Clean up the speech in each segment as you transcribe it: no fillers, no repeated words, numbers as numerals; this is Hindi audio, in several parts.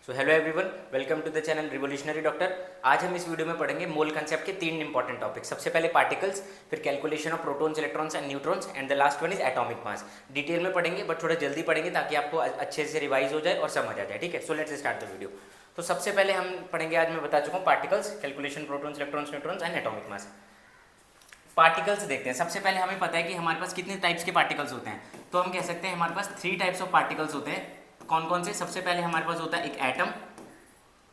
So hello everyone, welcome to the channel revolutionary doctor. आज हम इस वीडियो में पढ़ेंगे मोल कंसेप्ट के तीन इंपॉर्टेंट टॉपिक। सबसे पहले पार्टिकल्स, फिर calculation of protons, electrons and neutrons and the last one is atomic mass. Detail में पढ़ेंगे बट थोड़ा जल्दी पढ़ेंगे ताकि आपको अच्छे से रिवाइज हो जाए और समझ आ जाए। ठीक है, so let's start the video. तो सबसे पहले हम पढ़ेंगे, आज मैं बता चुका हूँ, particles, calculation, protons, electrons, neutrons and atomic mass. Particles देखते हैं। सबसे पहले हमें पता है कि हमारे पास कितने टाइप्स के पार्टिकल्स होते हैं। तो हम कह सकते हैं हमारे पास 3 टाइप्स ऑफ पार्टिकल्स होते हैं। कौन कौन से? सबसे पहले हमारे पास होता है एक एटम,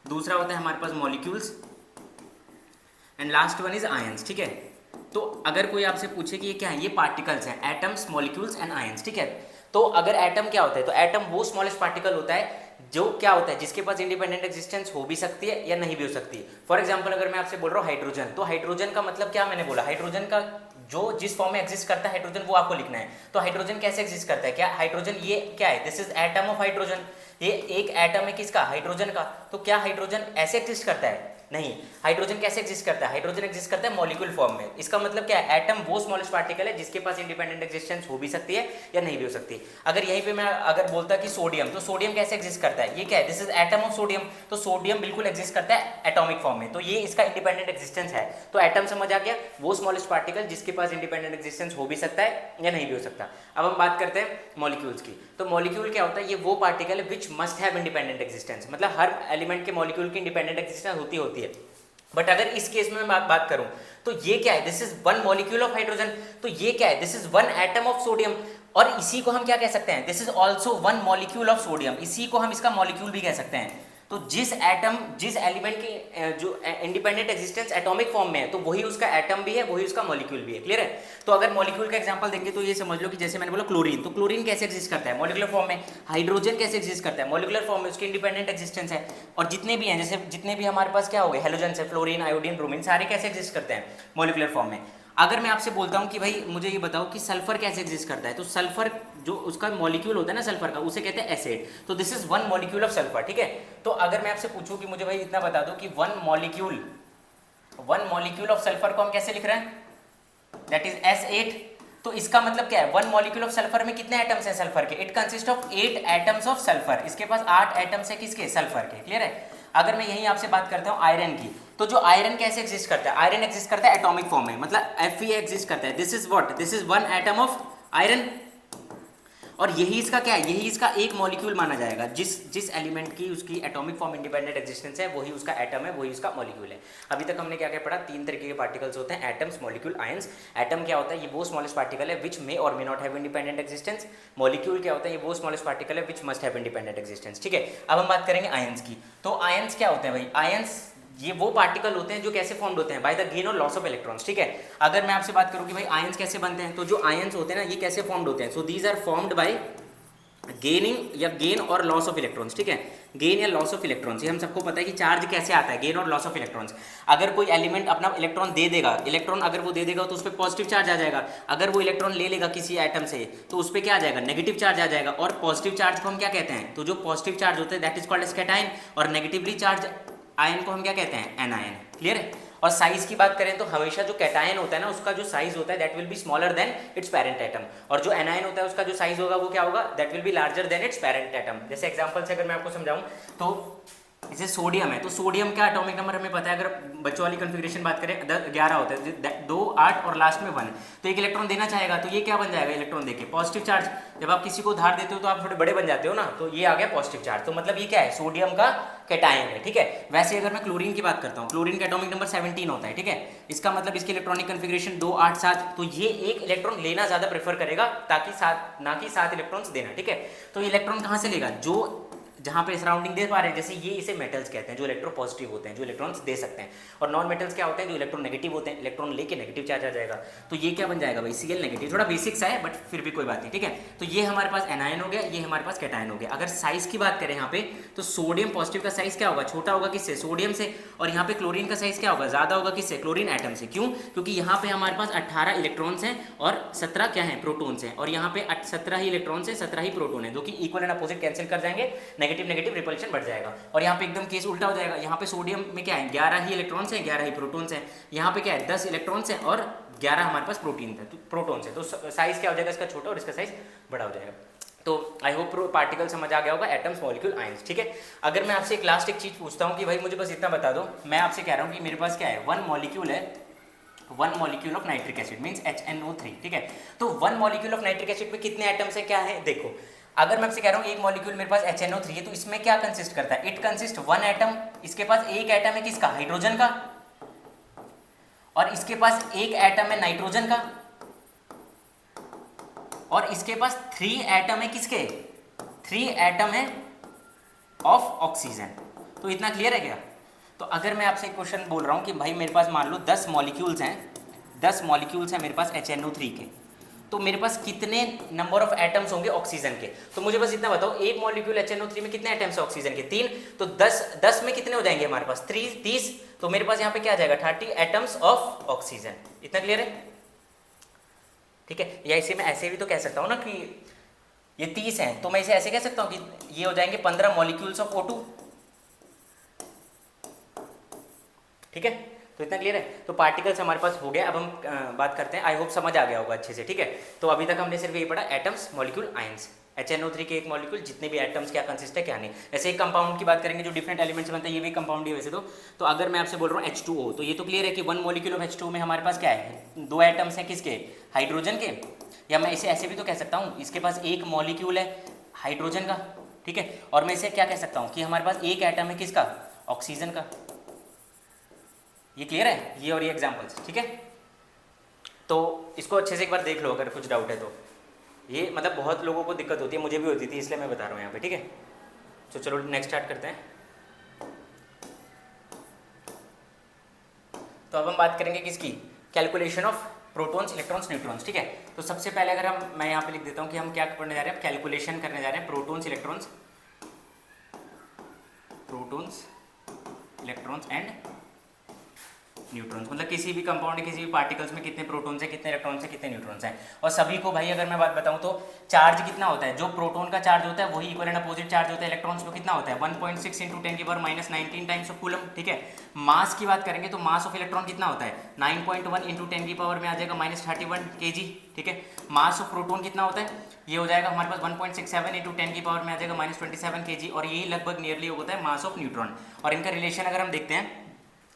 दूसरा होता है हमारे पास molecules and last one is ions. ठीक है, तो अगर कोई आपसे पूछे कि ये क्या है, ये पार्टिकल्स हैं, एटम्स, मॉलिक्यूल्स एंड आयंस। ठीक है, तो अगर एटम क्या होता है, तो एटम वो स्मॉलेस्ट पार्टिकल होता है जो क्या होता है, जिसके पास इंडिपेंडेंट एग्जिस्टेंस हो भी सकती है या नहीं भी हो सकती है। फॉर एग्जाम्पल अगर मैं आपसे बोल रहा हूँ हाइड्रोजन, तो हाइड्रोजन का मतलब क्या मैंने बोला, हाइड्रोजन का जो जिस फॉर्म में एग्जिस्ट करता है हाइड्रोजन, वो आपको लिखना है। तो हाइड्रोजन कैसे एग्जिस्ट करता है, क्या हाइड्रोजन ये क्या है, this is atom of hydrogen. ये एक एटम है किसका, हाइड्रोजन का। तो क्या हाइड्रोजन ऐसे एग्जिस्ट करता है? नहीं। हाइड्रोजन कैसे एग्जिस्ट करता है? हाइड्रोजन एग्जिस्ट करता है मॉलिक्यूल फॉर्म में। इसका मतलब क्या है, एटम वो स्मॉलेस्ट पार्टिकल है जिसके पास इंडिपेंडेंट एग्जिस्टेंस हो भी सकती है या नहीं भी हो सकती। अगर यहीं पे मैं अगर बोलता कि सोडियम, तो सोडियम कैसे एग्जिस्ट करता है, ये क्या है, this is atom of sodium. तो सोडियम बिल्कुल एग्जिस्ट करता है एटॉमिक फॉर्म में, तो ये इसका इंडिपेंडेंट एग्जिस्टेंस है। तो एटम समझ आ गया, वो स्मॉलेस्ट पार्टिकल जिसके पास इंडिपेंडेंट एग्जिस्टेंस हो भी सकता है या नहीं भी हो सकता। अब हम बात करते हैं मॉलिक्यूल्स की। तो मॉलिक्यूल क्या होता है, ये वो पार्टिकल है which must have independent existence, मतलब हर एलिमेंट के मॉलिक्यूल की इंडिपेंडेंट एग्जिस्टेंस होती है। बट अगर इस केस में मैं बात करूं, तो ये क्या है, this is one molecule of hydrogen. तो ये क्या है, this is one atom of sodium. और इसी को हम क्या कह सकते हैं, this is also one molecule of sodium. इसी को हम इसका मॉलिक्यूल भी कह सकते हैं। तो जिस एटम, जिस एलिमेंट की जो इंडिपेंडेंट एग्जिस्टेंस एटॉमिक फॉर्म में है, तो वही उसका एटम भी है, वही उसका मॉलिक्यूल भी है। क्लियर है? तो अगर मॉलिक्यूल का एग्जांपल देंगे तो ये समझ लो कि जैसे मैंने बोला क्लोरीन, तो क्लोरीन कैसे एग्जिस्ट करता है, मॉलिक्यूलर फॉर्म में। हाइड्रोजन कैसे एग्जिस्ट करता है, मॉलिक्यूलर फॉर्म में, उसकी इंडिपेंडेंट एग्जिस्टेंस है। और जितने भी हैं, जैसे जितने भी हमारे पास क्या हो गए हेलोजन है, फ्लोरीन, आयोडीन, ब्रोमीन, सारे कैसे एग्जिस्ट करते हैं, मॉलिक्यूलर फॉर्म में। अगर मैं आपसे बोलता हूं कि भाई मुझे ये बताओ कि सल्फर कैसे एग्जिस्ट करता है, तो सल्फर जो उसका मॉलिक्यूल होता है ना सल्फर का, उसे कहते हैं एसिड। तो this is one molecule of sulphur. ठीक है, तो अगर मैं आपसे पूछूं कि मुझे भाई इतना बता दो कि वन मॉलिक्यूल ऑफ सल्फर को हम कैसे लिख रहे हैं, दैट इज S8। तो इसका मतलब क्या है, वन मॉलिक्यूल ऑफ सल्फर में कितने एटम्स हैं सल्फर के, it consist of 8 atoms of sulphur. इसके पास 8 एटम्स है किसके, सल्फर के। क्लियर है? अगर मैं यहीं आपसे बात करता हूं आयरन की, तो जो आयरन कैसे एग्जिस्ट करता है, आयरन एग्जिस्ट करता है एटॉमिक फॉर्म में, मतलब Fe एग्जिस्ट करता है। This is what, this is one atom of iron. और यही इसका क्या है, यही इसका एक मॉलिक्यूल माना जाएगा। जिस एलिमेंट की उसकी एटॉमिक फॉर्म इंडिपेंडेंट एग्जिस्टेंस है, वही उसका एटम है, वही उसका मॉलिक्यूल है। अभी तक हमने क्या क्या पढ़ा, 3 तरीके के पार्टिकल्स होते हैं, एटम्स, मॉलिक्यूल, आयंस। एटम क्या होता है, ये वो स्मॉलेस्ट पार्टिकल है विच मे और may not have independent existence. Molecule क्या होता है, ये वो स्मॉलेस्ट पार्टिकल है which must have independent existence. ठीक है, अब हम बात करेंगे आयंस की। तो आयंस क्या होते हैं भाई, आयंस ये वो पार्टिकल होते हैं जो कैसे फॉर्म्ड होते हैं, बाय द गेन और लॉस ऑफ इलेक्ट्रॉन्स। ठीक है, अगर मैं आपसे बात करूं कि भाई आयंस कैसे बनते हैं, तो जो आयंस होते हैं ना, ये कैसे फॉर्म्ड होते हैं, so these are formed by gaining या गेन और लॉस ऑफ इलेक्ट्रॉन्स। ठीक है, गेन या लॉस ऑफ इलेक्ट्रॉन्स, ये हम सबको पता है कि चार्ज कैसे आता है, गेन और लॉस ऑफ इलेक्ट्रॉन्स। अगर कोई एलिमेंट अपना इलेक्ट्रॉन दे देगा, इलेक्ट्रॉन अगर वो दे देगा तो उस पर पॉजिटिव चार्ज आ जाएगा। अगर वो इलेक्ट्रॉन ले लेगा किसी एटम से, तो उस पर क्या आ जाएगा, नेगेटिव चार्ज आ जाएगा। और पॉजिटिव चार्ज को हम क्या कहते हैं, तो जो पॉजिटिव चार्ज होता है that is called as cation, और नेगेटिवली चार्ज आयन को हम क्या कहते हैं, एनायन। क्लियर है? और साइज की बात करें तो हमेशा जो कैटायन होता है ना, उसका जो साइज होता है that will be smaller than it's parent atom. और जो एनायन होता है उसका जो साइज होगा वो क्या होगा, that will be larger than it's parent atom. जैसे एग्जांपल से अगर मैं आपको समझाऊं, तो जैसे सोडियम है, तो सोडियम का एटॉमिक नंबर हमें पता है, अगर बच्चों वाली कॉन्फ़िगरेशन बात करें 11 होता है, 2, 8 और लास्ट में 1। तो एक इलेक्ट्रॉन देना चाहेगा, तो ये क्या बन जाएगा, इलेक्ट्रॉन देके पॉजिटिव चार्ज। जब आप किसी को उधार देते हो तो आप थोड़े बड़े बन जाते हो ना, तो ये आ गया पॉजिटिव चार्ज। तो मतलब ये क्या है, सोडियम का कैटायन है। ठीक है, वैसे अगर मैं क्लोरीन की बात करता हूँ, क्लोरीन का एटॉमिक नंबर 17 होता है। ठीक है, इसका मतलब इसकी इलेक्ट्रॉनिक कॉन्फ़िगरेशन 2, 8, 7। तो ये एक इलेक्ट्रॉन लेना ज्यादा प्रेफर करेगा, ताकि 7 ना कि 7 इलेक्ट्रॉन्स देना। ठीक है, तो इलेक्ट्रॉन कहाँ से लेगा, जो जहाँ पे सराउंडिंग दे पा रहे हैं, जैसे ये इसे मेटल्स कहते हैं जो इलेक्ट्रो पॉजिटिव होते हैं, जो इलेक्ट्रॉन्स दे सकते हैं। और नॉन मेटल्स क्या होते हैं, जो इलेक्ट्रॉन नेगेटिव होते हैं, इलेक्ट्रॉन लेके नेगेटिव चार्ज आ जाएगा। तो ये क्या बन जाएगा भाई, Cl नेगेटिव। थोड़ा बेसिक्स है बट फिर भी कोई बात नहीं। ठीक है, तो ये हमारे पास एनायन हो गया, ये हमारे पास कैटायन हो गया। अगर साइज की बात करें यहाँ पे, तो सोडियम पॉजिटिव का साइज क्या होगा, छोटा होगा किससे, सोडियम से। और यहाँ पे क्लोरीन का साइज क्या होगा, ज्यादा होगा किससे, क्लोरीन एटम से। क्यों? क्योंकि यहाँ पे हमारे पास 18 इलेक्ट्रॉन्स हैं और 17 क्या है, प्रोटॉन्स हैं। और यहाँ पे 17 ही इलेक्ट्रॉन्स हैं, 17 ही प्रोटॉन है, जो कि इक्वल एंड अपोजिट कैंसिल कर जाएंगे, नेगेटिव नेगेटिव रिपल्शन बढ़ जाएगा। और यहाँ पे एकदम केस उल्टा हो जाएगा, यहाँ पे सोडियम में क्या है, 11 ही इलेक्ट्रॉन्स हैं, 11 ही प्रोटॉन्स हैं। यहाँ पे क्या है, 10 इलेक्ट्रॉन्स हैं और 11 हमारे पास प्रोटॉन्स है। तो साइज क्या हो जाएगा इसका, छोटा, और इसका साइज बड़ा हो जाएगा। तो आई होप पार्टिकल समझ आ गया होगा, एटम्स, मॉलिक्यूल, आयंस, ठीक है। अगर मैं आपसे एक लास्ट एक चीज़ पूछता हूँ कि भाई मुझे बस इतना बता दो, मैं आपसे कह रहा हूँ कि मेरे पास क्या है, वन मॉलिक्यूल है, one molecule of nitric acid means HNO3, ठीक है। तो one molecule of nitric acid में कितने एटम्स है, क्या है, देखो अगर मैं आपसे कह रहा हूँ एक मॉलिक्यूल मेरे पास HNO3 है, तो इसमें क्या कंसिस्ट करता है, इट कंसिस्ट वन एटम, इसके पास एक एटम है किसका, हाइड्रोजन का, और इसके पास एक एटम है नाइट्रोजन का, और इसके पास 3 एटम है किसके, 3 एटम है ऑफ ऑक्सीजन। तो इतना क्लियर है क्या। तो अगर मैं आपसे एक क्वेश्चन बोल रहा हूँ कि भाई मेरे पास मान लो 10 मॉलिक्यूल्स हैं, 10 मॉलिक्यूल्स हैं मेरे पास HNO3 के, तो मेरे पास कितने नंबर ऑफ एटम्स होंगे ऑक्सीजन के, तो मुझे बस इतना बताओ, एक मॉलिक्यूल HNO3 में कितने एटम्स है ऑक्सीजन के, 3, तो 10 में कितने हो जाएंगे हमारे पास, 30, तो मेरे पास यहाँ पे क्या आ जाएगा, 30 एटम्स ऑफ ऑक्सीजन। इतना क्लियर है, ठीक है। या इसे मैं ऐसे भी तो कह सकता हूँ ना कि ये 30 हैं, तो मैं इसे ऐसे कह सकता हूँ कि ये हो जाएंगे 15 मॉलिक्यूल्स ऑफ O2, ठीक है। तो इतना क्लियर है। तो पार्टिकल्स हमारे पास हो गया। अब हम बात करते हैं, आई होप समझ आ गया होगा अच्छे से, ठीक है। तो अभी तक हमने सिर्फ ये पढ़ा एटम्स, मॉलिक्यूल, आयंस, HNO3 के एक मॉलिक्यूल, जितने भी एटम्स क्या कंसिस्ट है क्या नहीं। ऐसे एक कंपाउंड की बात करेंगे जो डिफरेंट एलिमेंट्स बनता है, ये भी कंपाउंड ही वैसे तो अगर मैं आपसे बोल रहा हूँ H2O, तो ये तो क्लियर है कि वन मॉलिक्यूल ऑफ H2O में हमारे पास क्या है, 2 एटम्स हैं किसके, हाइड्रोजन के, या मैं इसे ऐसे भी तो कह सकता हूँ, इसके पास एक मॉलिक्यूल है हाइड्रोजन का, ठीक है, और मैं इसे क्या कह सकता हूँ कि हमारे पास एक एटम है किसका, ऑक्सीजन का। ये क्लियर है, ये और ये एग्जाम्पल्स, ठीक है। तो इसको अच्छे से एक बार देख लो अगर कुछ डाउट है तो। ये मतलब बहुत लोगों को दिक्कत होती है, मुझे भी होती थी, इसलिए मैं बता रहा हूँ यहाँ पे, ठीक है। तो चलो नेक्स्ट स्टार्ट करते हैं। तो अब हम बात करेंगे किसकी, calculation of protons, electrons, neutrons, ठीक है। तो सबसे पहले अगर मैं यहाँ पे लिख देता हूँ कि हम क्या करने जा रहे हैं, कैलकुलेशन करने जा रहे हैं प्रोटॉन्स, इलेक्ट्रॉन्स एंड न्यूट्रॉन्स, मतलब किसी भी कंपाउंड, किसी भी पार्टिकल्स में कितने प्रोटॉन्स हैं, कितने इलेक्ट्रॉन्स हैं, कितने न्यूट्रॉन्स हैं। और सभी को भाई अगर मैं बात बताऊं तो चार्ज कितना होता है, जो प्रोटॉन का चार्ज होता है वही इक्वल एंड अपोजिट चार्ज होता है इलेक्ट्रॉन्स को, कितना होता है 1.6 × 10⁻⁻19 टाइम्स ऑफ कूलम, ठीक है। मास की बात करेंगे तो मास ऑफ इलेक्ट्रॉन कितना होता है 9.1 × 10⁻में आ जाएगा -31 kg, ठीक है। मास ऑफ प्रोटॉन कितना होता है, ये हो जाएगा हमारे पास 1.67 × 10⁻में आ जाएगा -27 kg, और यही लगभग नियरली होता है मास ऑफ न्यूट्रॉन। और इनका रिलेशन अगर हम देखते हैं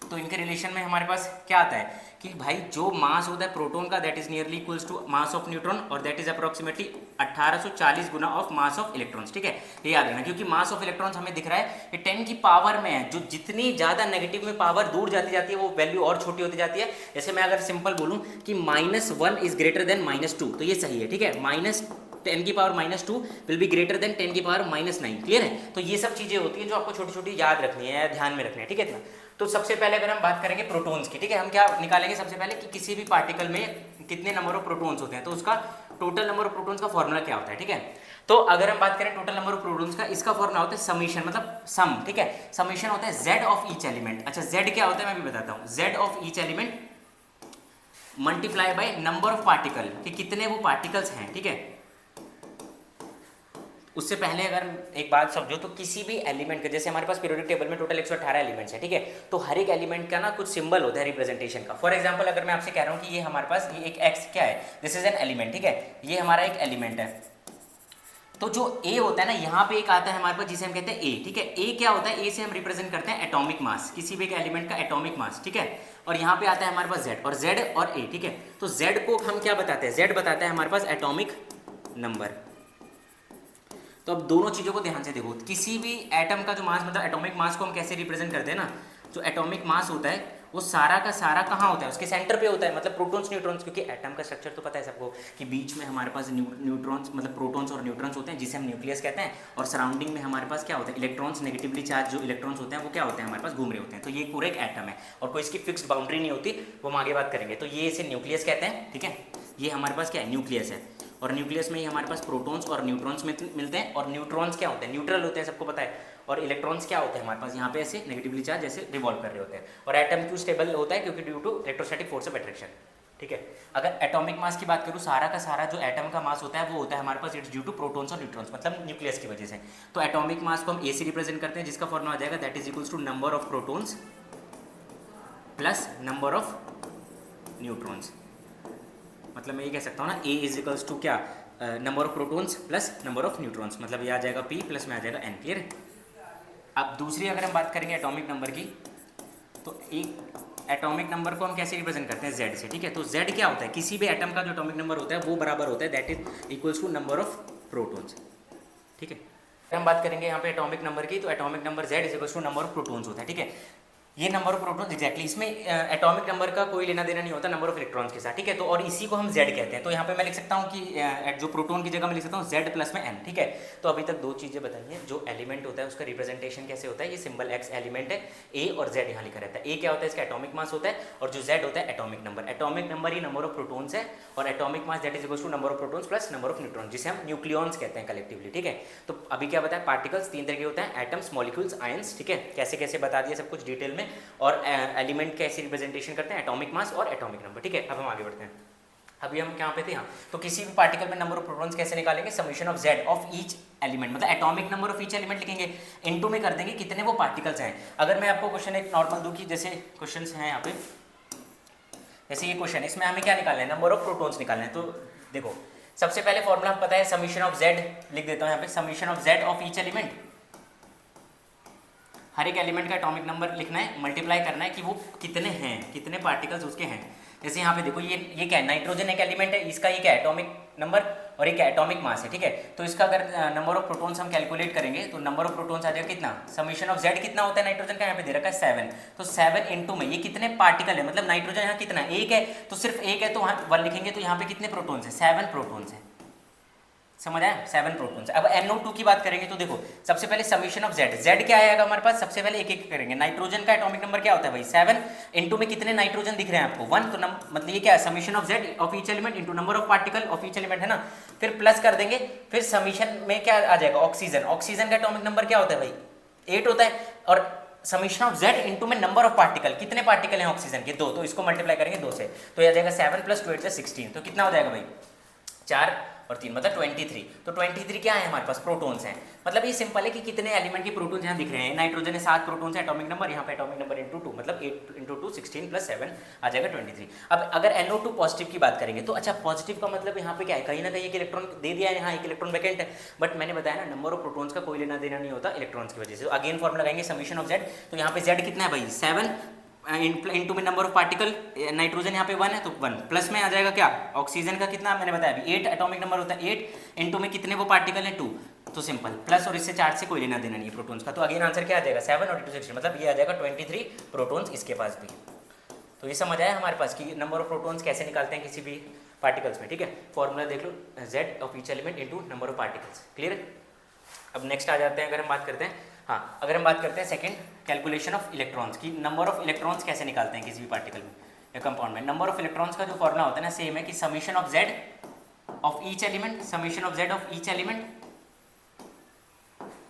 तो इनके रिलेशन में हमारे पास क्या आता है कि भाई जो मास होता है प्रोटॉन का that is nearly equals to mass of neutron, और दैट इज अप्रोक्सीमेटली 1840 गुना ऑफ मास ऑफ इलेक्ट्रॉन्स, ठीक है। ये याद रखना, क्योंकि मास ऑफ इलेक्ट्रॉन्स हमें दिख रहा है कि 10 की पावर में है, जो जितनी ज़्यादा नेगेटिव में पावर दूर जाती है वो वैल्यू और छोटी होती जाती है। जैसे मैं अगर सिंपल बोलूँ कि -1 इज ग्रेटर देन -2, तो ये सही है, ठीक है। -10 की power -2 will be greater than 10 की पावर -9, क्लियर है। तो ये सब चीज़ें होती हैं जो आपको छोटी छोटी याद रखनी है, ध्यान में रखनी है, ठीक है। तो सबसे पहले अगर हम बात करेंगे प्रोटॉन्स की, ठीक है, हम क्या निकालेंगे सबसे पहले कि किसी भी पार्टिकल में कितने नंबर ऑफ प्रोटॉन्स होते हैं, तो उसका टोटल नंबर ऑफ प्रोटॉन्स का फॉर्मूला क्या होता है, ठीक है। तो अगर हम बात करें टोटल नंबर ऑफ प्रोटॉन्स का, इसका फॉर्मूला होता है समीशन, मतलब सम, ठीक है। समीशन होता है Z ऑफ ईच एलिमेंट। अच्छा Z क्या होता है मैं भी बताता हूँ, Z of each element multiply by number of particle, कि कितने वो पार्टिकल्स हैं, ठीक है। उससे पहले अगर एक बात समझो तो किसी भी एलिमेंट का, जैसे हमारे पास पीरियोडिक टेबल में टोटल 118 एलिमेंट्स हैं, ठीक है, तो हर एक एलिमेंट का ना कुछ सिंबल होता है रिप्रेजेंटेशन का। फॉर एग्जांपल अगर मैं आपसे कह रहा हूँ कि ये हमारे पास ये एक एक्स क्या है, दिस इज एन एलिमेंट, ठीक है, ये हमारा एक एलिमेंट है। तो जो ए होता है ना, यहाँ पे एक आता है हमारे पास जिसे हम कहते हैं ए, ठीक है। ए क्या होता है, ए से हम रिप्रेजेंट करते हैं एटॉमिक मास, किसी भी एक एलिमेंट का एटॉमिक मास, ठीक है। और यहाँ पे आता है हमारे पास जेड, और जेड और ए, ठीक है। तो जेड को हम क्या बताते हैं, जेड बताता है हमारे पास एटॉमिक नंबर। तो अब दोनों चीज़ों को ध्यान से देखो, किसी भी एटम का जो मास, मतलब एटॉमिक मास को हम कैसे रिप्रेजेंट करते हैं ना, जो एटॉमिक मास होता है वो सारा का सारा कहाँ होता है, उसके सेंटर पे होता है, मतलब प्रोटॉन्स न्यूट्रॉन्स, क्योंकि एटम का स्ट्रक्चर तो पता है सबको कि बीच में हमारे पास न्यूट्रॉन्स मतलब प्रोटॉन्स और न्यूट्रॉन्स होते हैं जिसे हम न्यूक्लियस कहते हैं, और सराउंडिंग में हमारे पास क्या होता है, इलेक्ट्रॉन्स, नेगेटिवली चार्ज जो इलेक्ट्रॉन्स होते हैं वो क्या होते हैं हमारे पास घूम रहे होते हैं। तो ये पूरा एक एटम है और कोई इसकी फिक्स्ड बाउंड्री नहीं होती, वो हम आगे बात करेंगे। तो ये इसे न्यूक्लियस कहते हैं, ठीक है। ये हमारे पास क्या है, न्यूक्लियस है, और न्यूक्लियस में ही हमारे पास प्रोटॉन्स और न्यूट्रॉन्स मिलते हैं। और न्यूट्रॉन्स क्या होते हैं, न्यूट्रल होते हैं, सबको पता है। और इलेक्ट्रॉन्स क्या होते हैं हमारे पास यहाँ पे ऐसे नेगेटिवली चार्ज ऐसे रिवॉल्व कर रहे होते हैं। और एटम क्यों स्टेबल होता है, क्योंकि due to electrostatic force of attraction, ठीक है। अगर एटॉमिक मास की बात करूँ, सारा का सारा जो एटम का मास होता है वो होता है हमारे पास इट्स ड्यू टू प्रोटॉन्स और न्यूट्रॉन्स, मतलब न्यूक्लियस की वजह से। तो एटॉमिक मास को हम ए से रिप्रेजेंट करते हैं, जिसका फॉर्मूला आ जाएगा that is equals to number of protons plus number of neutrons. मतलब मैं ये कह सकता हूँ ना, ए इज इक्वल्स टू क्या, number of protons plus number of neutrons, मतलब ये आ जाएगा P प्लस में आ जाएगा N। क्लियर है। अब दूसरी अगर हम बात करेंगे एटॉमिक नंबर की, तो एक एटॉमिक नंबर को हम कैसे रिप्रेजेंट करते हैं, Z से। ठीक है, तो Z क्या होता है, किसी भी एटम का जो एटॉमिक नंबर होता है वो बराबर होता है that is equals to number of protons. ठीक है, अगर हम बात करेंगे यहाँ पे एटॉमिक नंबर की, तो atomic number Z is equals to number of protons होता है। ठीक है, ये नंबर ऑफ प्रोटॉन्स एग्जैक्टली, इसमें एटॉमिक नंबर का कोई लेना देना नहीं होता नंबर ऑफ इलेक्ट्रॉन्स के साथ। ठीक है, तो और इसी को हम Z कहते हैं। तो यहाँ पे मैं लिख सकता हूँ कि जो प्रोटॉन की जगह मैं लिख सकता हूँ Z प्लस में N। ठीक है, तो अभी तक दो चीज़ें बताई हैं। जो एलिमेंट होता है उसका रिप्रेजेंटेशन कैसे होता है, ये सिंबल X एलिमेंट है, A और Z यहाँ लिखा रहता है। A क्या होता है, इसका एटॉमिक मास होता है, और जो Z होता है एटॉमिक नंबर। एटॉमिक नंबर ही नंबर ऑफ प्रोटॉन्स है, और atomic mass that is equals to number of protons plus number of neutron, जिसे हम न्यूक्लियॉन्स कहते हैं कलेक्टिवली। ठीक है, तो अभी क्या बताया, पार्टिकल्स तीन तरह के होते हैं, एटम्स, मॉलिक्यूल्स, आयंस। ठीक है, कैसे कैसे बता दिया सब कुछ डिटेल में, और एलिमेंट कैसे रिप्रेजेंटेशन करते हैं, एटॉमिक मास और एटॉमिक नंबर। ठीक है, अब हम आगे बढ़ते हैं। अभी हम कहाँ पे थे, यहाँ तो किसी भी पार्टिकल में नंबर ऑफ प्रोटॉन्स कैसे निकालेंगे, summation of Z of each element, मतलब atomic number of each element लिखेंगे, इनटू में कर देंगे कितने वो पार्टिकल्स हैं। अगर मैं आपको क्वेश्चन एक नॉर्मल दूं कि जैसे क्वेश्चंस हैं यहाँ पे, जैसे ये क्वेश्चन, इसमें हमें क्या निकालना है, नंबर ऑफ प्रोटॉन्स निकालना है। तो देखो सबसे पहले फॉर्मूला हम पता है, समेशन ऑफ Z, लिख देता हूँ यहाँ पे, summation of Z of each element, हर एक एलिमेंट का एटॉमिक नंबर लिखना है, मल्टीप्लाई करना है कि वो कितने हैं, कितने पार्टिकल्स उसके हैं। जैसे यहाँ पे देखो ये क्या है, नाइट्रोजन एक एलिमेंट है, इसका ये क्या है, एटॉमिक नंबर, और एक एटॉमिक मास है। ठीक है, तो इसका अगर नंबर ऑफ प्रोटॉन्स हम कैलकुलेट करेंगे तो नंबर ऑफ प्रोटॉन्स आ जाएगा कितना, समेशन ऑफ Z कितना होता है नाइट्रोजन का, यहाँ पे दे रखा है 7, तो 7 इंटू में ये कितने पार्टिकल है, मतलब नाइट्रोजन यहाँ कितना है, एक है, तो सिर्फ एक है तो वहाँ 1 लिखेंगे, तो यहाँ पे कितने प्रोटॉन्स है, 7 प्रोटॉन्स है। समझ आया, 7 प्रोटॉन्स। अब NO2 की बात करेंगे तो देखो सबसे पहले समेशन ऑफ Z क्या आएगा हमारे पास, सबसे पहले एक एक करेंगे। नाइट्रोजन का एटॉमिक नंबर क्या होता है भाई 7, इनटू में कितने नाइट्रोजन दिख रहे हैं आपको 1, तो मतलब ये क्या है, summation of Z of each element into number of particle of each element है ना, फिर प्लस कर देंगे, फिर समेशन में क्या आ जाएगा, ऑक्सीजन, ऑक्सीजन का एटॉमिक नंबर क्या होता है भाई 8 होता है, और समेशन ऑफ Z इनटू में नंबर ऑफ पार्टिकल, कितने पार्टिकल हैं ऑक्सीजन के 2, तो इसको मल्टीप्लाई करेंगे 2 से, तो ये आ जाएगा 7 + 2 = 16, तो कितना हो जाएगा भाई 4 और 3 मतलब 23। तो 23 क्या है हमारे पास, प्रोटॉन्स हैं। मतलब ये सिंपल है कि कितने एलिमेंट के प्रोटॉन्स यहाँ दिख रहे हैं, नाइट्रोजन है 7 प्रोटॉन्स है, एटॉमिक नंबर यहाँ पे एटॉमिक नंबर इंटू 2, मतलब 8 इंटू 2 16 + 7 आ जाएगा 23। अब अगर NO2 पॉजिटिव की बात करेंगे तो अच्छा पॉजिटिव का मतलब यहाँ पे क्या है, कहीं ना कहीं एक इलेक्ट्रॉन दे दिया है, यहाँ एक इलेक्ट्रॉन वैकेंट है, बट मैंने बताया ना नंबर ऑफ प्रोटॉन्स का कोई लेना देना नहीं होता इलेक्ट्रॉन्स की वजह से। अगेन फॉर्मूला लगाएंगे समेशन ऑफ Z, तो यहाँ पे Z कितना है भाई 7 इनटू में नंबर ऑफ पार्टिकल, नाइट्रोजन यहाँ पे 1 है तो 1, प्लस में आ जाएगा क्या, ऑक्सीजन का कितना मैंने बताया अभी 8 एटॉमिक नंबर होता है, 8 इनटू में कितने वो पार्टिकल है 2, तो सिंपल प्लस, और इससे 4 से कोई लेना देना नहीं है प्रोटॉन्स का। तो अगेन आंसर क्या आ जाएगा 7 और 2 16, मतलब ये आ जाएगा 23 प्रोटॉन्स इसके पास भी। तो ये समझ आया हमारे पास कि नंबर ऑफ प्रोटॉन्स कैसे निकालते हैं किसी भी पार्टिकल्स में। ठीक है, फॉर्मूला देख लो, Z of each element into number of particles. Clear है। अब नेक्स्ट आ जाते हैं, अगर हम बात करते हैं, हाँ अगर हम बात करते हैं सेकंड, कैलकुलेशन ऑफ इलेक्ट्रॉन्स की, नंबर ऑफ इलेक्ट्रॉन्स कैसे निकालते हैं किसी भी पार्टिकल में या कंपाउंड में। नंबर ऑफ इलेक्ट्रॉन्स का जो फॉर्मूला होता है ना सेम है कि summation of Z of each element, summation of Z of each element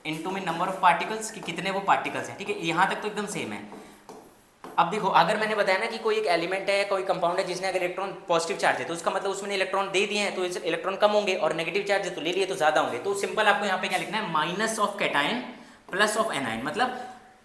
into में नंबर ऑफ पार्टिकल्स कि कितने वो पार्टिकल्स हैं। ठीक है, यहाँ तक तो एकदम सेम है। अब देखो अगर मैंने बताया ना कि कोई एक एलिमेंट है, कोई कंपाउंड है जिसने अगर इलेक्ट्रॉन पॉजिटिव चार्ज है तो उसका मतलब उसमें इलेक्ट्रॉन दे दिए हैं तो इलेक्ट्रॉन कम होंगे, और नेगेटिव चार्ज है तो ले लिए तो ज्यादा होंगे। तो सिंपल आपको यहाँ पे क्या लिखना है, minus of cation plus of anion. मतलब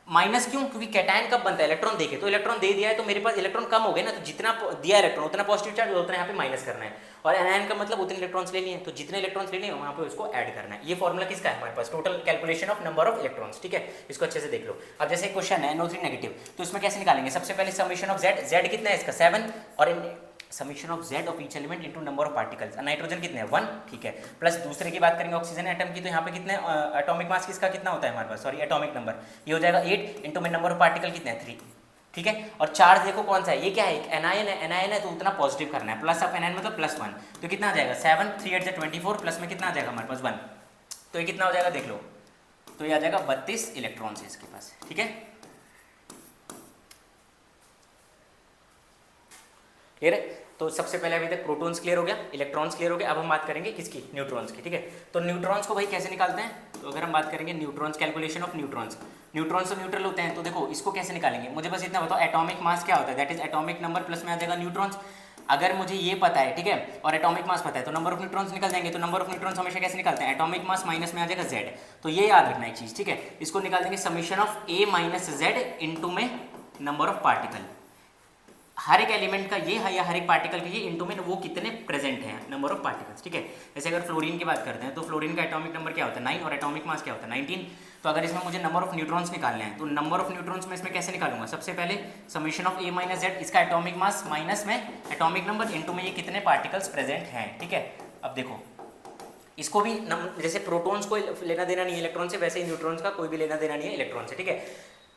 माइनस क्यों, क्योंकि कैटायन कब बनता है, इलेक्ट्रॉन देके, तो इलेक्ट्रॉन दे दिया है तो मेरे पास इलेक्ट्रॉन कम हो गए ना, तो जितना दिया इलेक्ट्रॉन उतना पॉजिटिव चार्ज उतना यहाँ पे माइनस करना है, और एनायन का मतलब उतने इलेक्ट्रॉन्स ले लिए तो जितने इलेक्ट्रॉन्स ले लिए वहाँ पे उसको ऐड करना है। ये फॉर्मूला किसका है हमारे पास, total calculation of number of electrons. ठीक है, इसको अच्छे से देख लो। अब जैसे क्वेश्चन है NO3 नेगेटिव, तो इसमें कैसे निकालेंगे, सबसे पहले समेशन ऑफ Z कितना है इसका 7, और summation of Z of each element into number of particles, nitrogen कितने हैं 1, ठीक है, प्लस दूसरे की बात करेंगे ऑक्सीजन एटम की, तो यहाँ पे कितने एटॉमिक मास किसका कितना होता है हमारे पास, सॉरी एटॉमिक नंबर, ये हो जाएगा 8 इनटू में नंबर ऑफ पार्टिकल कितने हैं 3। ठीक है, और चार्ज देखो कौन सा है, ये क्या है, एक एनायन है, एनायन है तो उतना पॉजिटिव करना है, प्लस ऑफ एनायन मतलब +1, तो कितना आ जाएगा 7 3 8 24, प्लस में कितना आ जाएगा हमारे पास 1, तो ये कितना हो जाएगा देख लो, तो ये आ जाएगा 32 इलेक्ट्रॉन्स इसके पास। ठीक है, क्लियर है। तो सबसे पहले अभी तक प्रोटॉन्स क्लियर हो गया, इलेक्ट्रॉन्स क्लियर हो गया। अब हम बात करेंगे किसकी, न्यूट्रॉन्स की। ठीक है, तो न्यूट्रॉन्स को भाई कैसे निकालते हैं, तो अगर हम बात करेंगे neutrons, calculation of neutrons, neutrons तो न्यूट्रल होते हैं, तो देखो इसको कैसे निकालेंगे, मुझे बस इतना बताओ एटॉमिक मास क्या होता है, that is atomic number plus में आ जाएगा न्यूट्रॉन्स। अगर मुझे ये पता है, ठीक है, और एटॉमिक मास पता है, तो नंबर ऑफ न्यूट्रॉन्स निकल जाएंगे। तो नंबर ऑफ न्यूट्रॉन्स हमेशा कैसे निकालते हैं, एटॉमिक मास माइनस में आ जाएगा Z, तो ये याद रखना एक चीज। ठीक है, इसको निकाल देंगे summation of A - Z into में नंबर ऑफ पार्टिकल। हर एक एलिमेंट का ये है या हर एक पार्टिकल का ये इनटू में वो कितने प्रेजेंट हैं, नंबर ऑफ पार्टिकल्स, ठीक है। जैसे अगर फ्लोरीन की बात करते हैं तो फ्लोरीन का एटॉमिक नंबर क्या होता है 9 और एटॉमिक मास क्या होता है 19। तो अगर इसमें मुझे नंबर ऑफ न्यूट्रॉन्स निकालने हैं तो नंबर ऑफ न्यूट्रॉन्स में इसमें कैसे निकालूंगा, सबसे पहले summation of A minus Z, इसका एटॉमिक मास माइनस में एटॉमिक नंबर इनटू में ये कितने पार्टिकल्स प्रेजेंट हैं, ठीक है। अब देखो इसको भी जैसे प्रोटॉन्स को लेना देना नहीं है इलेक्ट्रॉन से, वैसे ही न्यूट्रॉन्स का कोई भी लेना देना नहीं है इलेक्ट्रॉन से, ठीक है।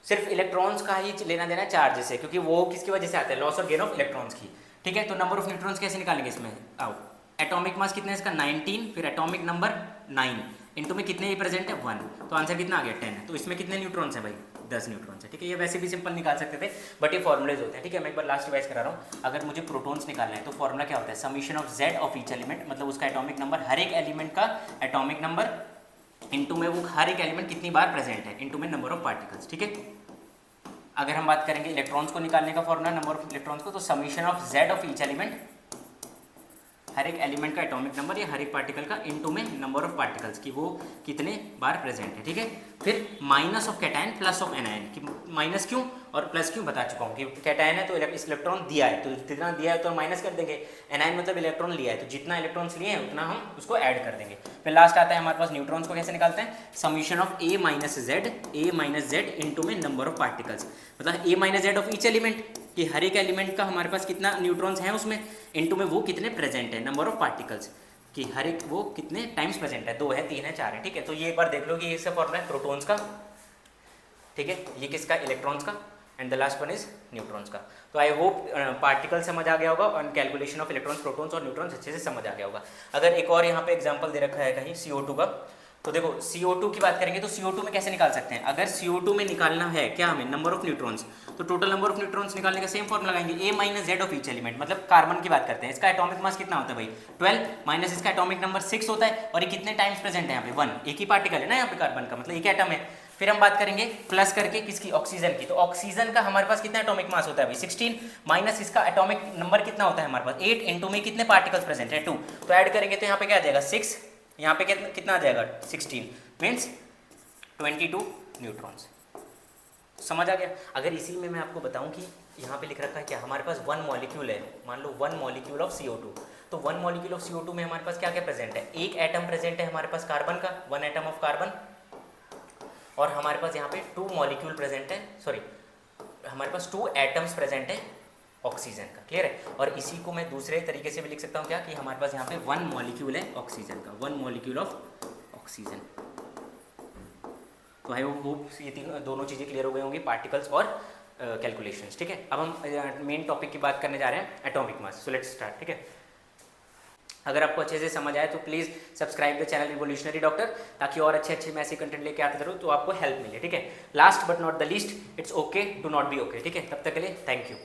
सिर्फ इलेक्ट्रॉन्स का ही लेना देना चार्ज से, क्योंकि वो किसकी वजह से आता है, लॉस और गेन ऑफ इलेक्ट्रॉन्स की, ठीक है। तो नंबर ऑफ न्यूट्रॉन्स कैसे निकालेंगे इसमें, आओ एटॉमिक मास कितने इसका 19, फिर एटॉमिक नंबर 9 इनटू में कितने ये प्रेजेंट है 1, तो आंसर कितना आ गया 10 है। तो इसमें कितने न्यूट्रॉन्स है भाई 10 न्यूट्रॉन्स है, ठीक है। ये वैसे भी सिंपल निकाल सकते थे बट ये फॉर्मुलेज होते हैं, ठीक है। मैं एक बार लास्ट रिवाइज करा रहा हूँ। अगर मुझे प्रोटॉन्स निकालना है तो फॉर्मुला क्या होता है, summation of Z of each element, मतलब उसका एटॉमिक नंबर, हर एक एलिमेंट का एटॉमिक नंबर इनटू में वो हर एक एलिमेंट कितनी बार प्रेजेंट है इनटू में नंबर ऑफ पार्टिकल्स, ठीक है। अगर हम बात करेंगे इलेक्ट्रॉन्स को निकालने का फॉर्मूला नंबर ऑफ इलेक्ट्रॉन्स को, तो summation of Z of each element, हर एक एलिमेंट का एटॉमिक नंबर या हर एक पार्टिकल का इनटू में नंबर ऑफ पार्टिकल्स की वो कितने बार प्रेजेंट है, ठीक है। फिर minus of cation plus of anion, कि माइनस क्यों और प्लस क्यों बता चुका हूँ कि कैटायन है तो इलेक्ट्रॉन दिया है तो जितना दिया है तो माइनस कर देंगे, एनायन मतलब इलेक्ट्रॉन लिया है तो जितना इलेक्ट्रॉन्स लिए हैं उतना हम उसको ऐड कर देंगे। फिर लास्ट आता है हमारे पास न्यूट्रॉन्स को कैसे निकालते हैं, summation of A minus Z into में नंबर ऑफ पार्टिकल्स, मतलब A minus Z of each element, कि हर एक एलिमेंट का हमारे पास कितना न्यूट्रॉन्स हैं उसमें इनटू में वो कितने प्रेजेंट है, नंबर ऑफ पार्टिकल्स, कि हर एक वो कितने टाइम्स प्रेजेंट है, 2 है 3 है 4 है, ठीक है। तो ये एक बार देख लो कि ये सब फॉर्मूला है प्रोटॉन्स का, ठीक है, ये किसका, इलेक्ट्रॉन्स का, and the last one is neutrons का। तो आई होप पार्टिकल समझ आ गया होगा और कैलकुलेशन ऑफ इलेक्ट्रॉन्स, प्रोटॉन्स और न्यूट्रॉन्स अच्छे से समझ आ गया होगा। अगर एक और यहाँ पे एग्जांपल दे रखा है कहीं CO2 का, तो देखो CO2 की बात करेंगे तो CO2 में कैसे निकाल सकते हैं, अगर CO2 में निकालना है क्या हमें नंबर ऑफ न्यूट्रॉन्स, तो टोटल नंबर ऑफ न्यूट्रॉन्स निकालने का सेम फॉर्मूला लगाएंगे, A minus Z of each element, मतलब कार्बन की बात करते हैं, इसका एटॉमिक मास कितना होता है भाई 12 माइनस इसका एटॉमिक नंबर 6 होता है, और ये कितने टाइम्स प्रेजेंट है यहाँ पे 1, एक ही पार्टिकल है ना यहाँ पे कार्बन का, मतलब एक एटम है। फिर हम बात करेंगे प्लस करके किसकी, ऑक्सीजन की, तो ऑक्सीजन का हमारे पास कितना एटॉमिक मास होता है भाई 16 माइनस इसका एटॉमिक नंबर कितना होता है हमारे पास 8, इनटू में कितने पार्टिकल्स प्रेजेंट है 2, तो ऐड करेंगे तो यहाँ पे क्या आ जाएगा 6, यहाँ पे कितना आ जाएगा 16 मीन्स 22 न्यूट्रॉन्स। समझ आ गया। अगर इसी में मैं आपको बताऊं कि यहाँ पे लिख रखा है क्या, हमारे पास 1 मॉलिक्यूल है, मान लो 1 मॉलिक्यूल ऑफ CO2, तो 1 मॉलिक्यूल ऑफ CO2 में हमारे पास क्या क्या प्रेजेंट है, एक एटम प्रेजेंट है हमारे पास कार्बन का, 1 एटम ऑफ कार्बन, और हमारे पास यहाँ पे 2 मॉलिक्यूल प्रेजेंट है, सॉरी हमारे पास 2 एटम्स प्रेजेंट है ऑक्सीजन का, क्लियर है। और इसी को मैं दूसरे तरीके से भी लिख सकता हूँ क्या, कि हमारे पास यहाँ पे 1 मॉलिक्यूल है ऑक्सीजन का, 1 मॉलिक्यूल ऑफ ऑक्सीजन। तो आई होप ये दोनों चीज़ें क्लियर हो गई होंगी, पार्टिकल्स और कैलकुलेशंस, ठीक है। अब हम मेन टॉपिक की बात करने जा रहे हैं, atomic mass. So let's start, ठीक है। अगर आपको अच्छे से समझ आए तो please subscribe the channel revolutionary doctor, ताकि और अच्छे मैं ऐसे कंटेंट लेके आते रहूँ तो आपको हेल्प मिले, ठीक है। Last but not the least, it's okay to not be okay, ठीक है। तब तक के लिए थैंक यू।